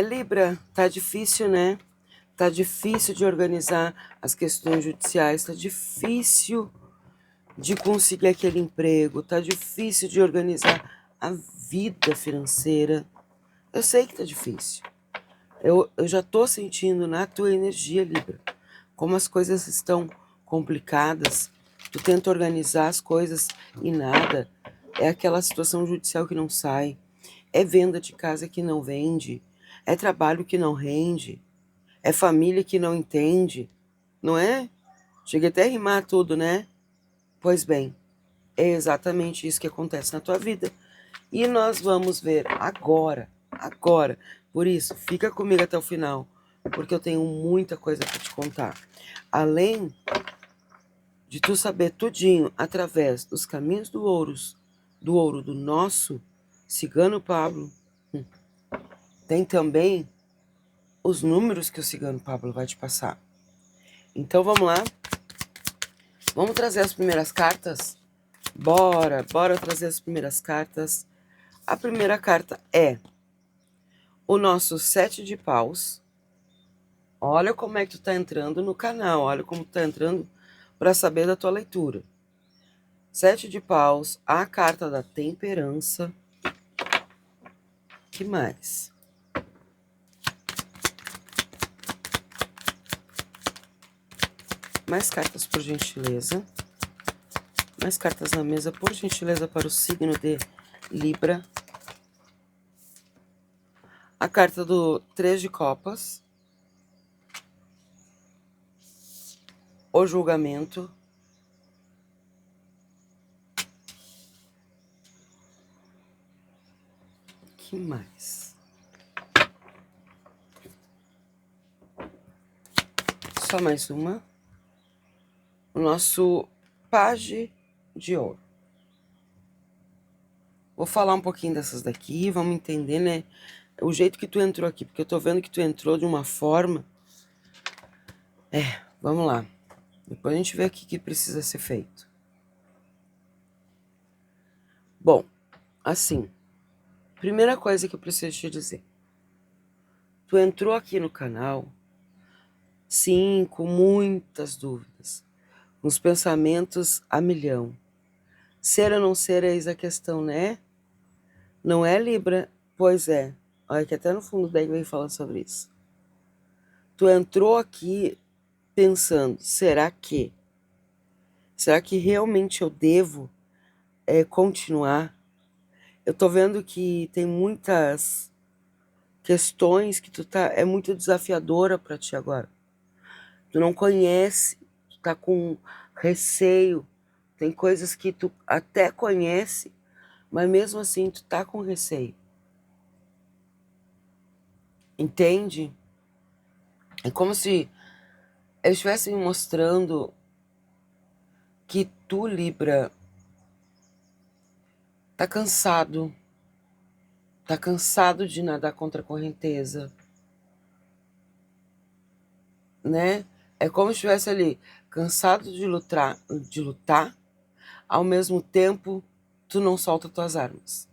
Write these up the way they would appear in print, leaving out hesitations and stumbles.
Libra, tá difícil, né? Tá difícil de organizar as questões judiciais, tá difícil de conseguir aquele emprego, tá difícil de organizar a vida financeira. Eu sei que tá difícil. Eu já tô sentindo na tua energia, Libra, como as coisas estão complicadas. Tu tenta organizar as coisas e nada. É aquela situação judicial que não sai. É venda de casa que não vende. É trabalho que não rende. É família que não entende. Não é? Chega até a rimar tudo, né? Pois bem, é exatamente isso que acontece na tua vida. E nós vamos ver agora. Por isso, fica comigo até o final, porque eu tenho muita coisa para te contar. Além de tu saber tudinho através dos caminhos do ouro do nosso cigano Pablo, tem também os números que o cigano Pablo vai te passar. Então vamos lá? Vamos trazer as primeiras cartas? Bora trazer as primeiras cartas. A primeira carta é o nosso 7 de paus. Olha como é que tu tá entrando no canal, olha como tu tá entrando para saber da tua leitura. 7 de paus, a carta da temperança. Que mais? Mais cartas, por gentileza. Mais cartas na mesa, por gentileza, para o signo de Libra. A carta do 3 de copas. O julgamento. Que mais? Só mais uma. O nosso pajem de ouro. Vou falar um pouquinho dessas daqui, vamos entender, né? O jeito que tu entrou aqui, porque eu tô vendo que tu entrou de uma forma. Vamos lá. Depois a gente vê o que precisa ser feito. Bom, assim, primeira coisa que eu preciso te dizer. Tu entrou aqui no canal, sim, com muitas dúvidas, com os pensamentos a milhão. Ser ou não ser, eis a questão, né? Não é, Libra? Pois é. Olha que até no fundo daí vem falando sobre isso. Tu entrou aqui pensando, será que realmente eu devo continuar? Eu tô vendo que tem muitas questões que é muito desafiadora para ti agora. Tu não conhece, tu tá com receio, tem coisas que tu até conhece, mas mesmo assim tu tá com receio. Entende? É como se eles estivessem me mostrando que tu, Libra, tá cansado de nadar contra a correnteza, né? É como se estivesse ali, cansado de lutar, ao mesmo tempo tu não solta tuas armas.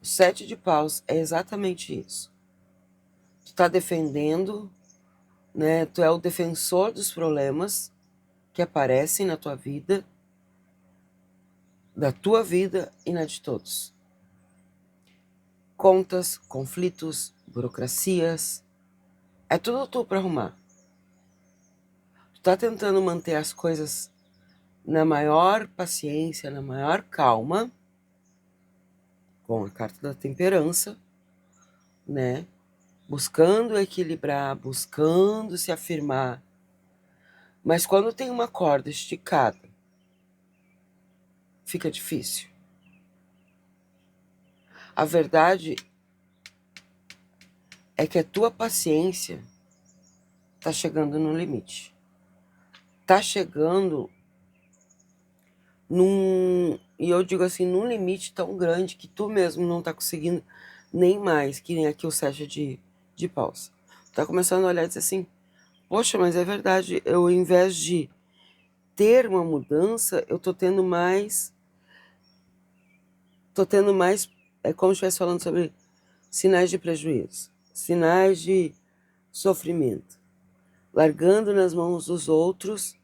O 7 de paus é exatamente isso. Tu tá defendendo, né? Tu é o defensor dos problemas que aparecem na tua vida, da tua vida e na de todos. Contas, conflitos, burocracias, é tudo tu para arrumar. Tu tá tentando manter as coisas na maior paciência, na maior calma, com a carta da temperança, né? Buscando equilibrar, buscando se afirmar. Mas quando tem uma corda esticada, fica difícil. A verdade é que a tua paciência tá chegando no limite. Tá chegando e eu digo assim, num limite tão grande que tu mesmo não tá conseguindo nem mais, que nem aqui o 7 de paus. Tá começando a olhar e dizer assim, poxa, mas é verdade, eu ao invés de ter uma mudança, eu tô tendo mais, é como se estivesse falando sinais de prejuízo, sinais de sofrimento, largando nas mãos dos outros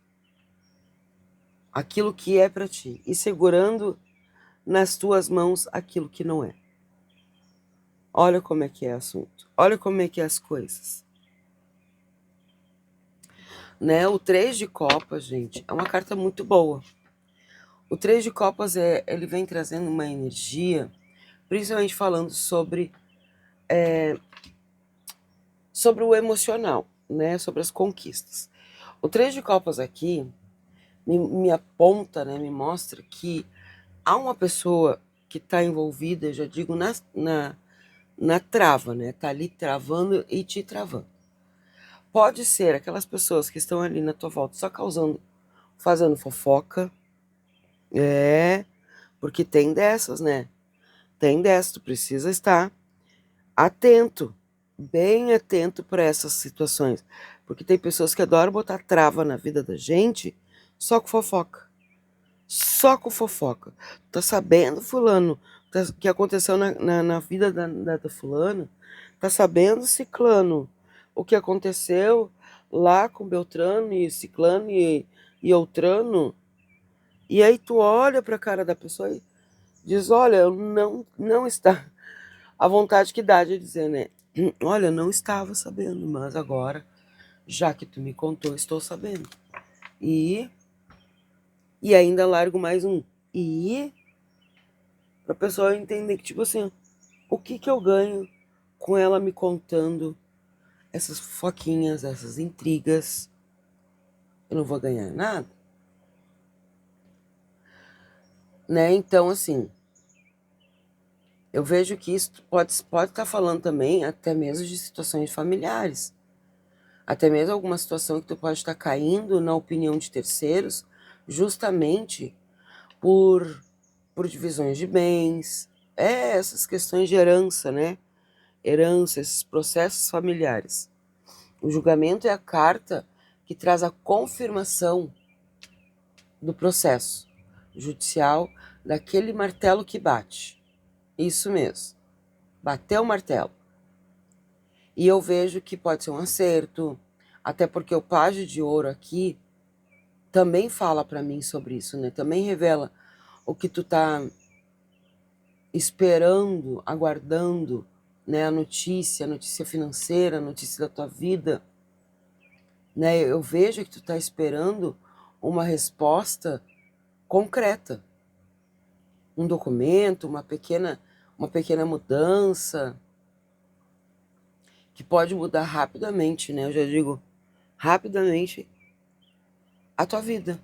aquilo que é para ti e segurando nas tuas mãos aquilo que não é. Olha como é que é o assunto, olha como é que é as coisas. Né? O 3 de copas, gente, é uma carta muito boa. O 3 de copas, ele vem trazendo uma energia, principalmente falando sobre o emocional, né? Sobre as conquistas. O 3 de copas aqui me aponta, né? Me mostra que há uma pessoa que está envolvida, já digo, na trava, né? Tá ali travando e te travando. Pode ser aquelas pessoas que estão ali na tua volta só fazendo fofoca. Porque tem dessas, né? Tem dessas, tu precisa estar atento, bem atento para essas situações. Porque tem pessoas que adoram botar trava na vida da gente só com fofoca. Só com fofoca. Tá sabendo, fulano, que aconteceu na vida da fulana? Tá sabendo, ciclano, o que aconteceu lá com Beltrano e Ciclano e Outrano? E aí tu olha pra cara da pessoa e diz, olha, eu não está. A vontade que dá de dizer, né? Olha, eu não estava sabendo, mas agora, já que tu me contou, estou sabendo. E ainda largo mais um. Pra pessoa entender que, tipo assim, o que eu ganho com ela me contando essas foquinhas, essas intrigas? Eu não vou ganhar nada. Né? Então, assim, eu vejo que isso pode estar falando também até mesmo de situações familiares. Até mesmo alguma situação que tu pode estar caindo na opinião de terceiros, justamente por divisões de bens, essas questões de herança, né? Herança, esses processos familiares. O julgamento é a carta que traz a confirmação do processo judicial, daquele martelo que bate. Isso mesmo. Bateu o martelo. E eu vejo que pode ser um acerto, até porque o pajem de ouro aqui também fala para mim sobre isso, né? Também revela o que tu tá esperando, aguardando, né? A notícia financeira, a notícia da tua vida, né? Eu vejo que tu tá esperando uma resposta concreta, um documento, uma pequena mudança que pode mudar rapidamente, né? Eu já digo rapidamente a tua vida.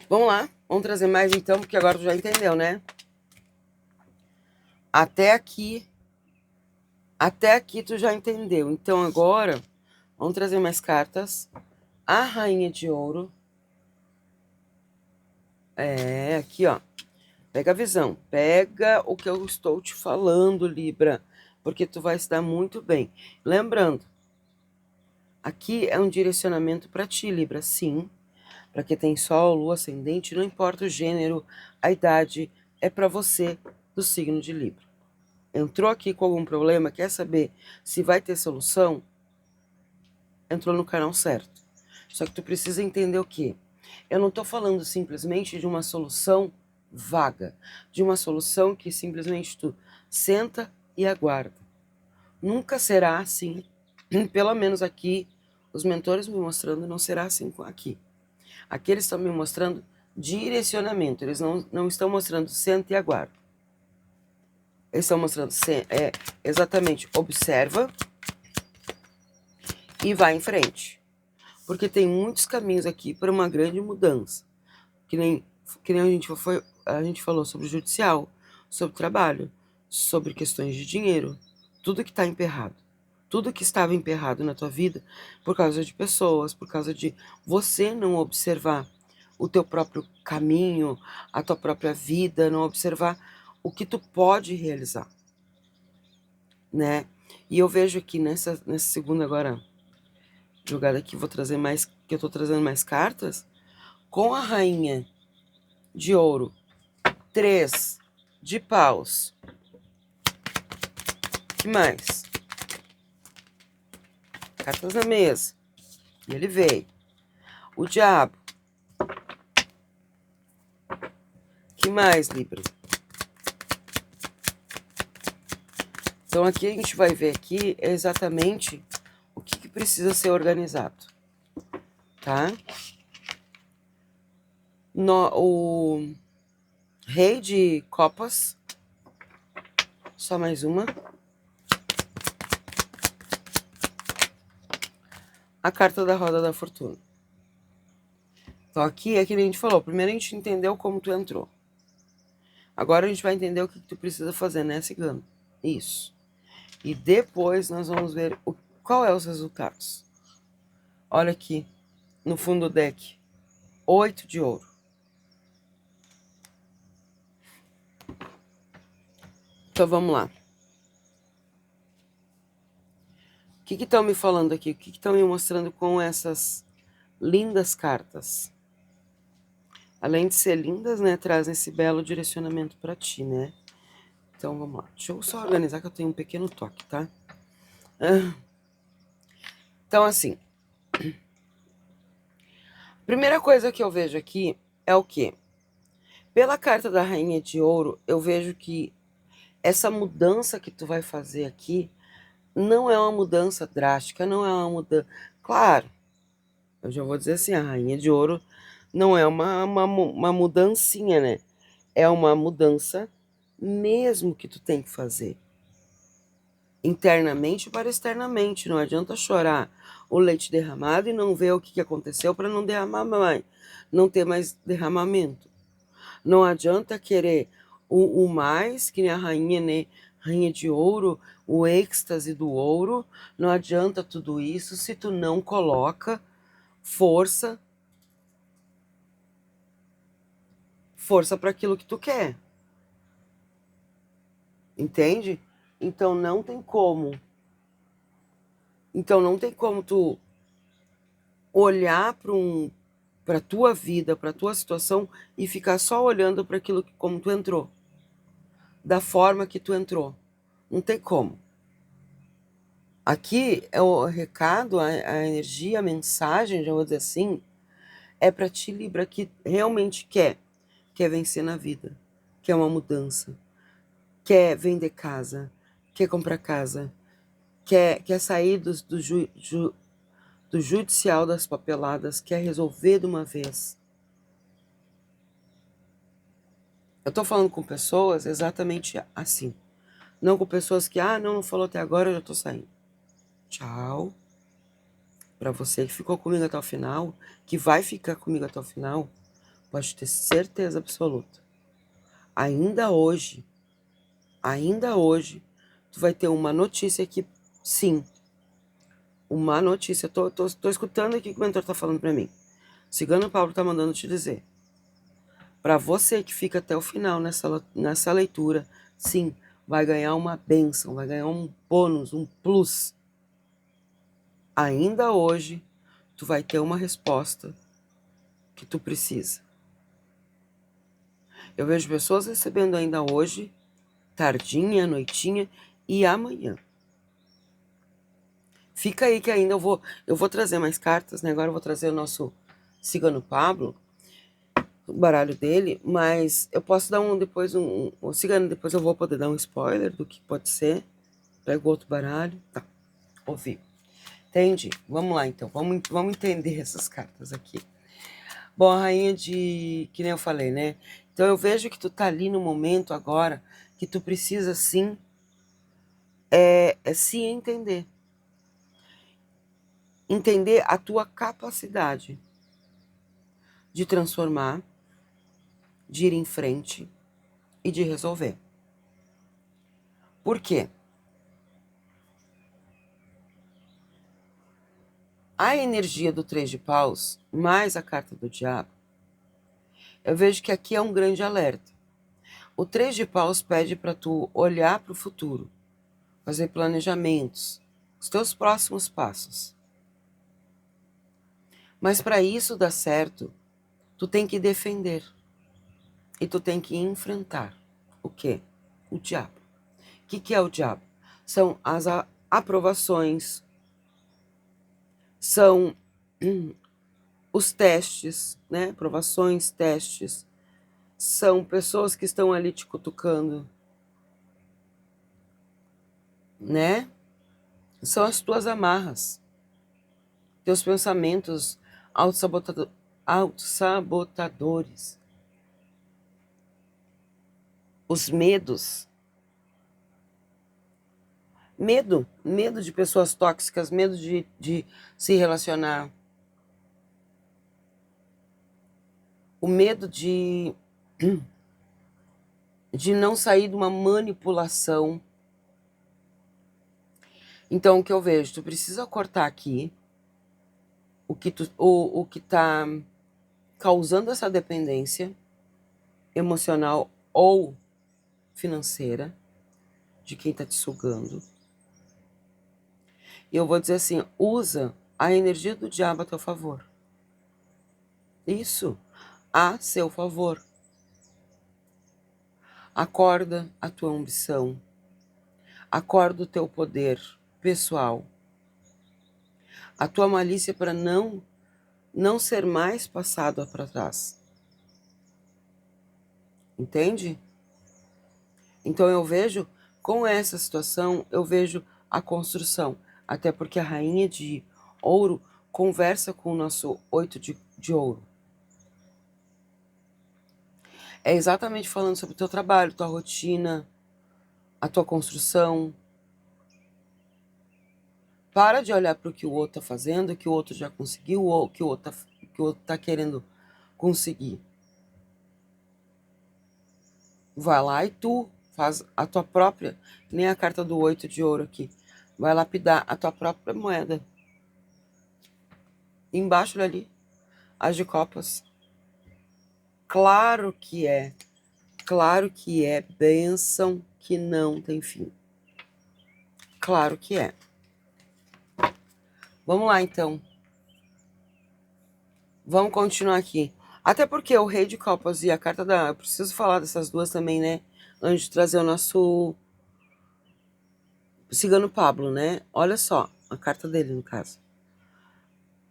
Vamos lá, vamos trazer mais então, porque agora tu já entendeu, né? Até aqui tu já entendeu. Então agora, vamos trazer mais cartas. A Rainha de Ouro. Aqui, ó. Pega a visão. Pega o que eu estou te falando, Libra. Porque tu vai se dar muito bem. Lembrando, aqui é um direcionamento para ti, Libra, sim. Para quem tem Sol, Lua, Ascendente, não importa o gênero, a idade, é para você do signo de Libra. Entrou aqui com algum problema, quer saber se vai ter solução? Entrou no canal certo. Só que tu precisa entender o quê? Eu não estou falando simplesmente de uma solução vaga, de uma solução que simplesmente tu senta e aguarda. Nunca será assim, pelo menos aqui, os mentores me mostrando, não será assim aqui. Aqui eles estão me mostrando direcionamento, eles não estão mostrando senta e aguarda. Eles estão mostrando exatamente observa e vai em frente. Porque tem muitos caminhos aqui para uma grande mudança. Que nem a gente falou sobre o judicial, sobre trabalho, sobre questões de dinheiro, tudo que está emperrado. Tudo que estava emperrado na tua vida por causa de pessoas, por causa de você não observar o teu próprio caminho, a tua própria vida, não observar o que tu pode realizar, né? E eu vejo aqui nessa segunda agora jogada aqui, vou trazer mais, cartas, com a Rainha de Ouro 3 de paus. Que mais? Cartas na mesa. E ele veio. O diabo. Que mais, Libra? Então aqui a gente vai ver aqui exatamente o que precisa ser organizado, tá? O rei de copas, só mais uma. A carta da roda da fortuna. Então aqui é que a gente falou, primeiro a gente entendeu como tu entrou. Agora a gente vai entender o que tu precisa fazer, né, cigano? Isso. E depois nós vamos ver qual é os resultados. Olha aqui, no fundo do deck, 8 de ouro. Então vamos lá. O que estão me falando aqui? O que estão me mostrando com essas lindas cartas? Além de ser lindas, né, trazem esse belo direcionamento para ti, né? Então vamos lá. Deixa eu só organizar que eu tenho um pequeno toque, tá? Então assim, primeira coisa que eu vejo aqui é o quê? Pela carta da Rainha de Ouro, eu vejo que essa mudança que tu vai fazer aqui não é uma mudança drástica, não é uma mudança... Claro, eu já vou dizer assim, a Rainha de Ouro não é uma mudancinha, né? É uma mudança mesmo que tu tem que fazer. Internamente para externamente. Não adianta chorar o leite derramado e não ver o que aconteceu para não derramar mais, não ter mais derramamento. Não adianta querer o mais, que nem a rainha, né? Rainha de ouro, o êxtase do ouro. Não adianta tudo isso se tu não coloca força para aquilo que tu quer. Entende? Então não tem como. Então não tem como tu olhar para a tua vida, para a tua situação e ficar só olhando para aquilo como tu entrou, da forma que tu entrou. Não tem como. Aqui é o recado, a energia, a mensagem, já vou dizer assim, é para ti, Libra, que realmente quer vencer na vida, quer uma mudança, quer vender casa, quer comprar casa, quer sair do judicial das papeladas, quer resolver de uma vez. Eu tô falando com pessoas exatamente assim. Não com pessoas que, não falou até agora, eu já tô saindo. Tchau. Para você que ficou comigo até o final, que vai ficar comigo até o final, pode ter certeza absoluta. Ainda hoje, tu vai ter uma notícia que, sim, uma notícia. Tô escutando aqui o que o mentor tá falando para mim. Cigano Paulo tá mandando te dizer. Para você que fica até o final nessa leitura, sim, vai ganhar uma bênção, vai ganhar um bônus, um plus. Ainda hoje, tu vai ter uma resposta que tu precisa. Eu vejo pessoas recebendo ainda hoje, tardinha, noitinha e amanhã. Fica aí que ainda eu vou trazer mais cartas, né? Agora eu vou trazer o nosso Cigano Pablo, o baralho dele, mas eu posso dar o Cigano, depois eu vou poder dar um spoiler do que pode ser. Pego outro baralho, tá, ouvi. Entende? Vamos lá então, vamos entender essas cartas aqui. Bom, a rainha que nem eu falei, né? Então eu vejo que tu tá ali no momento agora que tu precisa sim se entender. Entender a tua capacidade de transformar, de ir em frente e de resolver. Por quê? A energia do 3 de paus, mais a carta do diabo, eu vejo que aqui é um grande alerta. O 3 de paus pede para tu olhar para o futuro, fazer planejamentos, os teus próximos passos. Mas para isso dar certo, tu tem que defender. E tu tem que enfrentar o quê? O diabo. O que é o diabo? São as aprovações, são os testes, né? Aprovações, testes. São pessoas que estão ali te cutucando, né? São as tuas amarras, teus pensamentos autossabotadores, os medos. Medo de pessoas tóxicas, medo de se relacionar. O medo de não sair de uma manipulação. Então, o que eu vejo? Tu precisa cortar aqui o que tá causando essa dependência emocional ou financeira de quem tá te sugando. E eu vou dizer assim, usa a energia do diabo a teu favor. Isso, a seu favor. Acorda a tua ambição. Acorda o teu poder pessoal. A tua malícia para não ser mais passado para trás. Entende? Então eu vejo, com essa situação, eu vejo a construção. Até porque a rainha de ouro conversa com o nosso 8 de ouro. É exatamente falando sobre o teu trabalho, tua rotina, a tua construção. Para de olhar para o que o outro está fazendo, que o outro já conseguiu, ou que o outro tá querendo conseguir. Vai lá e tu faz a tua própria, nem a carta do 8 de ouro aqui. Vai lapidar a tua própria moeda. Embaixo ali, as de copas. Claro que é bênção que não tem fim. Claro que é. Vamos lá, então. Vamos continuar aqui. Até porque o rei de copas e a carta da... Eu preciso falar dessas duas também, né? Antes de trazer o nosso cigano Pablo, né? Olha só, a carta dele, no caso.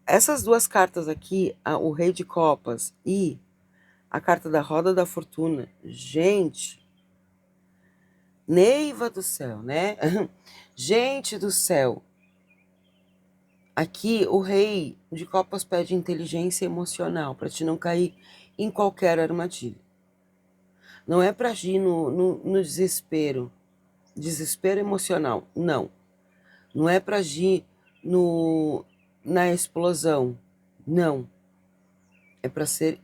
Essas duas cartas aqui, o rei de copas e a carta da roda da fortuna. Gente, Neiva do céu, né? Gente do céu. Aqui o rei de copas pede inteligência emocional para te não cair em qualquer armadilha. Não é para agir no desespero emocional, não. Não é para agir na explosão, não. É para ser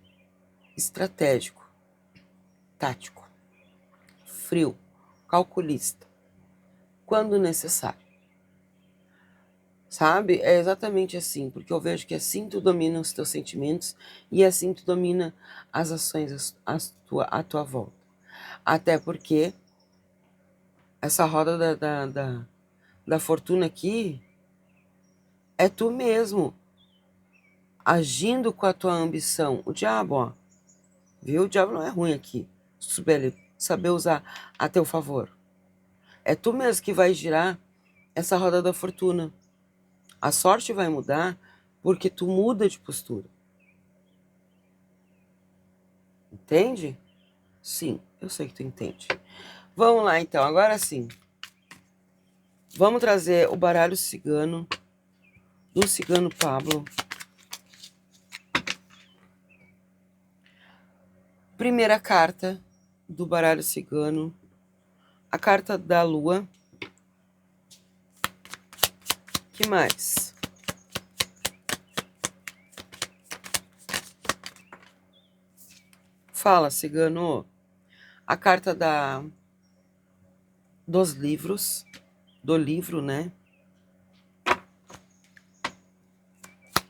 estratégico, tático, frio, calculista, quando necessário. Sabe? É exatamente assim, porque eu vejo que assim tu domina os teus sentimentos e assim tu domina as ações à tua volta. Até porque essa roda da fortuna aqui é tu mesmo agindo com a tua ambição. O diabo, ó, viu? O diabo não é ruim aqui. Saber usar a teu favor. É tu mesmo que vai girar essa roda da fortuna. A sorte vai mudar porque tu muda de postura. Entende? Sim, eu sei que tu entende. Vamos lá, então. Agora sim. Vamos trazer o baralho cigano, do cigano Pablo. Primeira carta do baralho cigano. A carta da lua. Que mais? Fala, cigano. A carta dos livros. Do livro, né?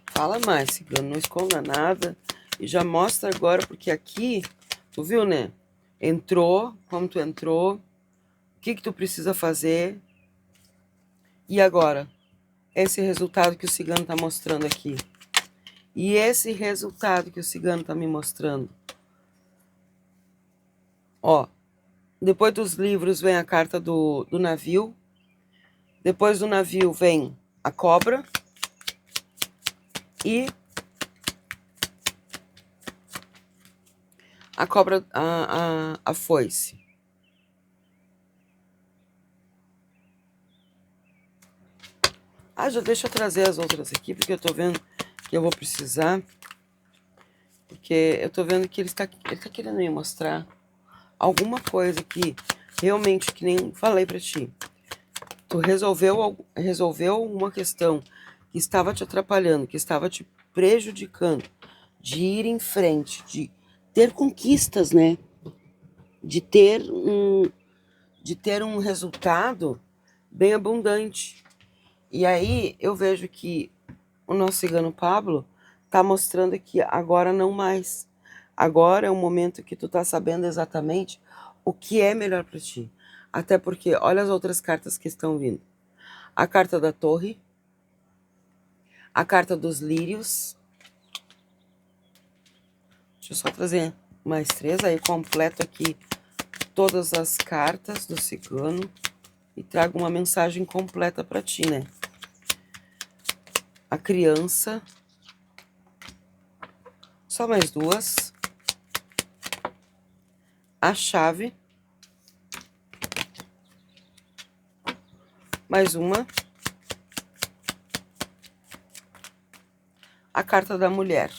Fala mais, cigano. Não esconda nada. E já mostra agora, porque aqui, tu viu, né? Entrou, como tu entrou. O que tu precisa fazer. E agora? Esse resultado que o cigano está mostrando aqui. E esse resultado que o cigano está me mostrando. Ó, depois dos livros vem a carta do navio. Depois do navio vem a cobra. E a cobra, a foice. Já deixa eu trazer as outras aqui, porque eu tô vendo que eu vou precisar. Porque eu tô vendo que ele tá querendo me mostrar alguma coisa que realmente, que nem falei pra ti. Tu resolveu uma questão que estava te atrapalhando, que estava te prejudicando, de ir em frente, de ter conquistas, né? De ter um resultado bem abundante. E aí eu vejo que o nosso cigano Pablo tá mostrando que agora não mais. Agora é um momento que tu tá sabendo exatamente o que é melhor para ti. Até porque, olha as outras cartas que estão vindo. A carta da torre, a carta dos lírios. Deixa eu só trazer mais 3, aí completo aqui todas as cartas do cigano e trago uma mensagem completa para ti, né? A criança. Só mais 2. A chave. Mais uma. A carta da mulher.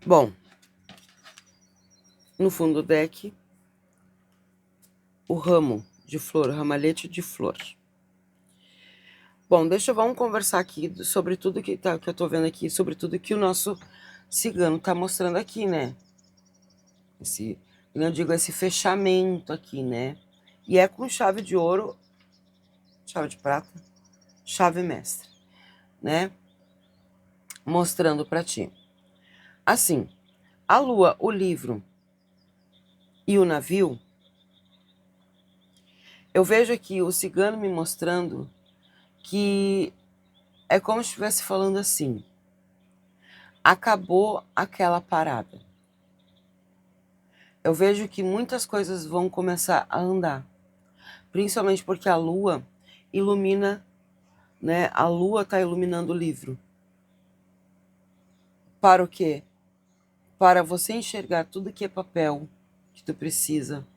Bom, no fundo do deck, o ramo de flor, o ramalhete de flor. Bom, vamos conversar aqui sobre tudo que eu tô vendo aqui, sobre tudo que o nosso cigano tá mostrando aqui, né? Eu digo, esse fechamento aqui, né? E é com chave de ouro, chave de prata, chave mestre, né? Mostrando pra ti. Assim, a lua, o livro e o navio, eu vejo aqui o cigano me mostrando que é como se estivesse falando assim: acabou aquela parada. Eu vejo que muitas coisas vão começar a andar, principalmente porque a lua ilumina, né? A lua está iluminando o livro. Para o quê? Para você enxergar tudo que é papel que tu precisa,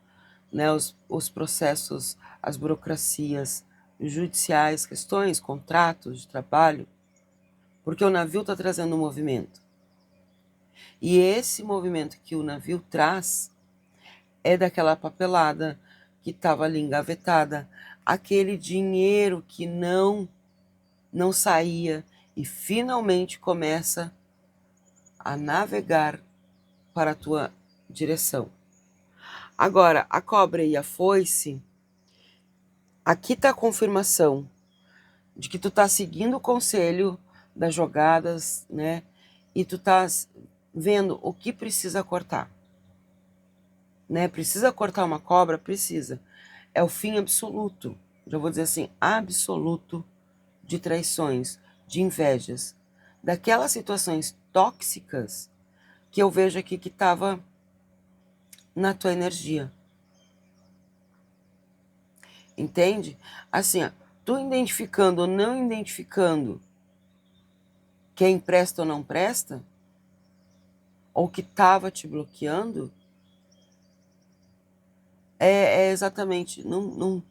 né? Os processos, as burocracias judiciais, questões, contratos de trabalho, porque o navio está trazendo um movimento. E esse movimento que o navio traz é daquela papelada que estava ali engavetada, aquele dinheiro que não saía e finalmente começa a navegar para a tua direção. Agora, a cobra e a foice, aqui está a confirmação de que tu tá seguindo o conselho das jogadas, né? E tu tá vendo o que precisa cortar, né? Precisa cortar uma cobra? Precisa. É o fim absoluto, já vou dizer assim, absoluto de traições, de invejas, daquelas situações tóxicas que eu vejo aqui que estava na tua energia. Entende? Assim, ó, tu identificando ou não identificando quem presta ou não presta, ou que estava te bloqueando, é exatamente, não,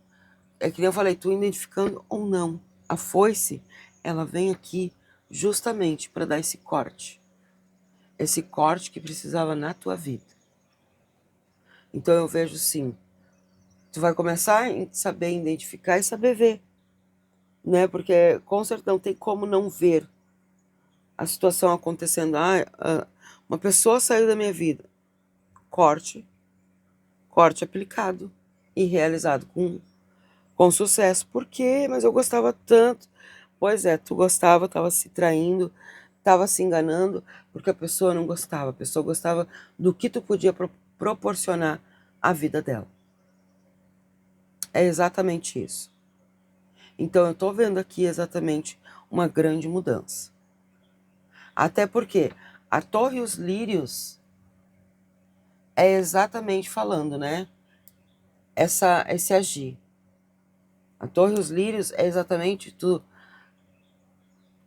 é que nem eu falei, tu identificando ou não. A foice, ela vem aqui justamente para dar esse corte que precisava na tua vida. Então eu vejo sim, tu vai começar a saber identificar e saber ver, né? Porque com certeza não tem como não ver a situação acontecendo. Uma pessoa saiu da minha vida. Corte aplicado e realizado com sucesso. Por quê? Mas eu gostava tanto. Pois é, tu gostava, estava se traindo, estava se enganando, porque a pessoa não gostava. A pessoa gostava do que tu podia proporcionar à vida dela. É exatamente isso. Então eu tô vendo aqui exatamente uma grande mudança. Até porque a Torre e os Lírios é exatamente falando, né? Esse agir. A Torre e os Lírios é exatamente tudo.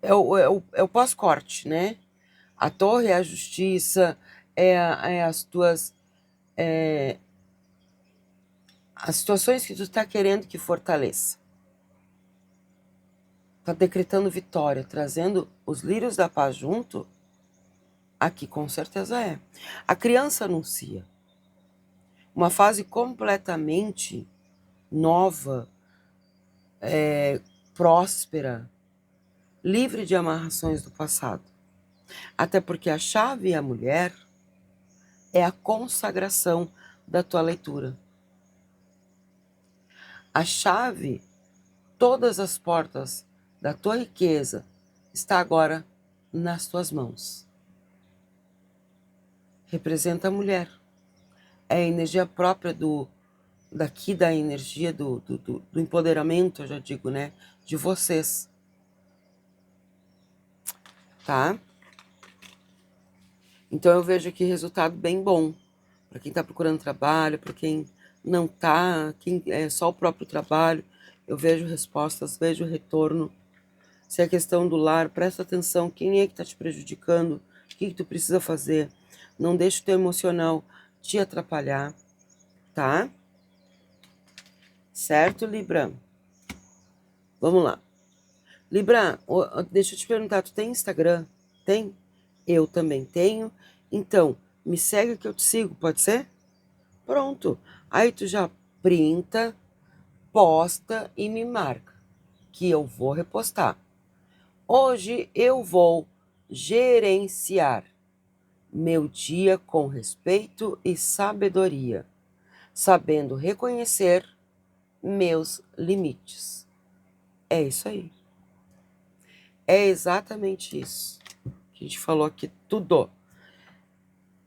É o pós-corte, né? A Torre é a justiça, as tuas... as situações que tu está querendo que fortaleça. Está decretando vitória, trazendo os lírios da paz junto. Aqui com certeza é. A criança anuncia uma fase completamente nova, próspera, livre de amarrações do passado. Até porque a chave e a mulher é a consagração da tua leitura. A chave, todas as portas da tua riqueza está agora nas tuas mãos. Representa a mulher. É a energia própria daqui da energia do empoderamento, eu já digo, né? De vocês. Tá? Então eu vejo aqui resultado bem bom. Para quem está procurando trabalho, para quem não está, quem é só o próprio trabalho, eu vejo respostas, vejo retorno. Se é questão do lar, presta atenção, quem é que está te prejudicando, o que tu precisa fazer. Não deixe o teu emocional te atrapalhar, tá? Certo, Libra? Vamos lá. Libra, deixa eu te perguntar, tu tem Instagram? Tem? Eu também tenho. Então, me segue que eu te sigo, pode ser? Pronto. Aí tu já printa, posta e me marca, que eu vou repostar. Hoje eu vou gerenciar meu dia com respeito e sabedoria, sabendo reconhecer meus limites. É isso aí. É exatamente isso que a gente falou aqui, tudo.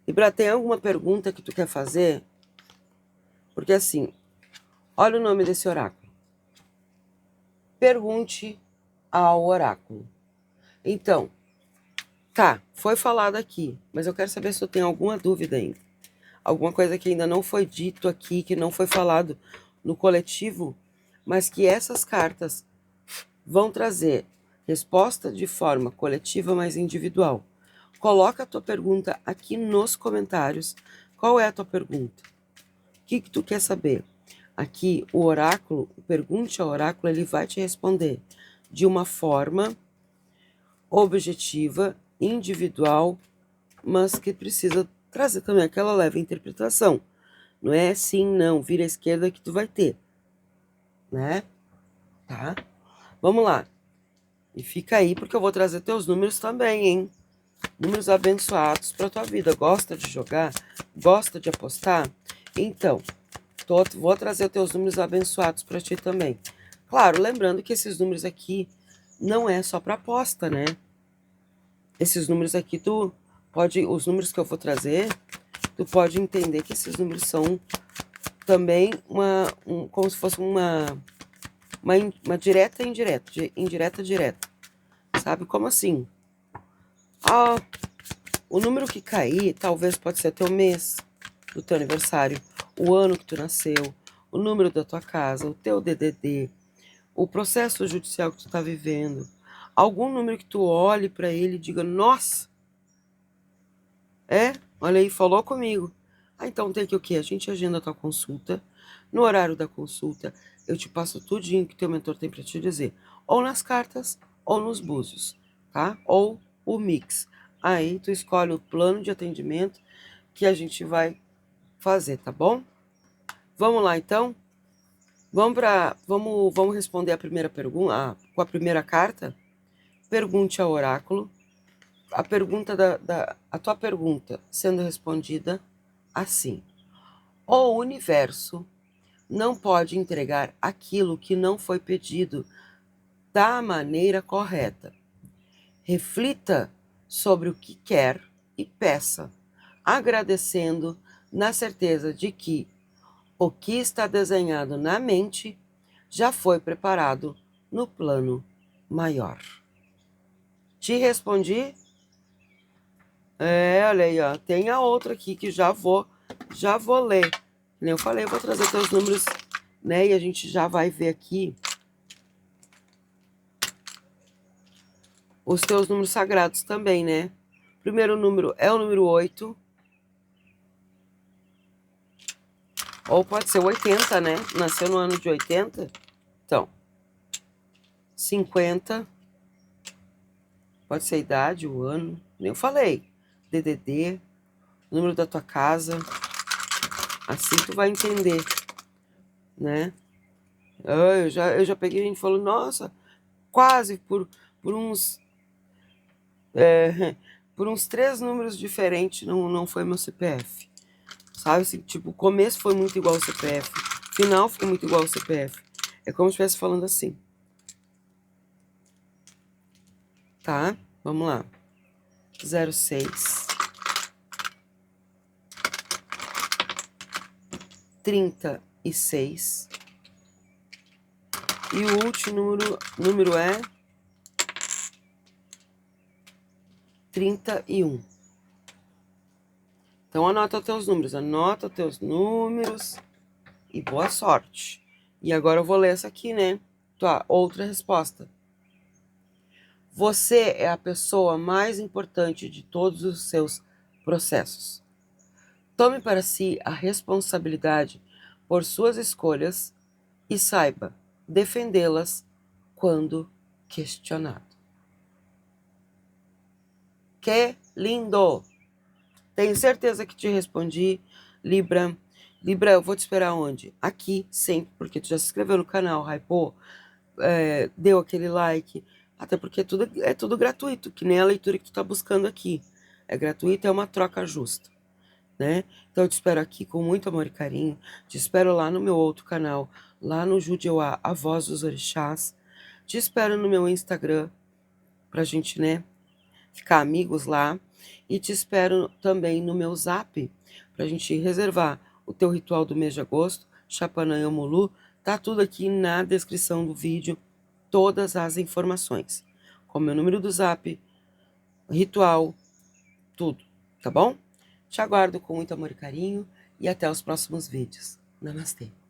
Libra, tem alguma pergunta que tu quer fazer? Porque assim, olha o nome desse oráculo. Pergunte ao oráculo. Então, tá, foi falado aqui, mas eu quero saber se eu tenho alguma dúvida ainda. Alguma coisa que ainda não foi dito aqui, que não foi falado no coletivo, mas que essas cartas vão trazer resposta de forma coletiva, mas individual. Coloca a tua pergunta aqui nos comentários. Qual é a tua pergunta? O que tu quer saber? Aqui o oráculo, pergunte ao oráculo, ele vai te responder de uma forma objetiva, individual, mas que precisa trazer também aquela leve interpretação. Não é sim, não, vira à esquerda que tu vai ter, né? Tá? Vamos lá. E fica aí porque eu vou trazer teus números também, hein? Números abençoados para tua vida. Gosta de jogar? Gosta de apostar? Então, vou trazer teus números abençoados para ti também. Claro, lembrando que esses números aqui não é só para aposta, né? Esses números aqui os números que eu vou trazer, tu pode entender que esses números são também como se fosse uma direta indireta, indireta direta. Sabe como assim? O número que cair talvez pode ser teu mês do teu aniversário, o ano que tu nasceu, o número da tua casa, o teu DDD, o processo judicial que tu tá vivendo, algum número que tu olhe para ele e diga, nossa, olha aí, falou comigo. Então tem que o quê? A gente agenda a tua consulta, no horário da consulta eu te passo tudinho que teu mentor tem para te dizer, ou nas cartas ou nos búzios, tá? Ou o mix. Aí tu escolhe o plano de atendimento que a gente vai fazer, tá bom? Vamos lá então? Vamos responder a primeira pergunta, com a primeira carta? Pergunte ao oráculo. A tua pergunta sendo respondida assim: o universo não pode entregar aquilo que não foi pedido da maneira correta. Reflita sobre o que quer e peça, agradecendo na certeza de que o que está desenhado na mente já foi preparado no plano maior. Te respondi? Olha aí, ó. Tem a outra aqui que já vou ler. Nem eu falei, eu vou trazer teus números, né? E a gente já vai ver aqui os teus números sagrados também, né? Primeiro número é o número 8. Ou pode ser 80, né? Nasceu no ano de 80. Então, 50. Pode ser a idade, o ano. Nem eu falei. DDD. Número da tua casa. Assim tu vai entender, né? Eu já peguei e falou, nossa, quase por uns... por uns 3 números diferentes não foi meu CPF. Sabe, assim, tipo, o começo foi muito igual ao CPF, o final ficou muito igual ao CPF. É como se estivesse falando assim. Tá? Vamos lá. 06 36 e o último número é 31. Então anota teus números e boa sorte. E agora eu vou ler essa aqui, né? Tua outra resposta. Você é a pessoa mais importante de todos os seus processos. Tome para si a responsabilidade por suas escolhas e saiba defendê-las quando questionado. Que lindo! Tenho certeza que te respondi, Libra. Libra, eu vou te esperar onde? Aqui, sempre, porque tu já se inscreveu no canal, hypou, deu aquele like, até porque é tudo gratuito, que nem a leitura que tu tá buscando aqui. É gratuito, é uma troca justa, né? Então eu te espero aqui com muito amor e carinho, te espero lá no meu outro canal, lá no Judeuá, a Voz dos Orixás, te espero no meu Instagram, pra gente, né, ficar amigos lá, e te espero também no meu Zap, pra gente reservar o teu ritual do mês de agosto, Chapanã Mulu, tá tudo aqui na descrição do vídeo, todas as informações, com meu número do Zap, ritual, tudo, tá bom? Te aguardo com muito amor e carinho e até os próximos vídeos. Namastê!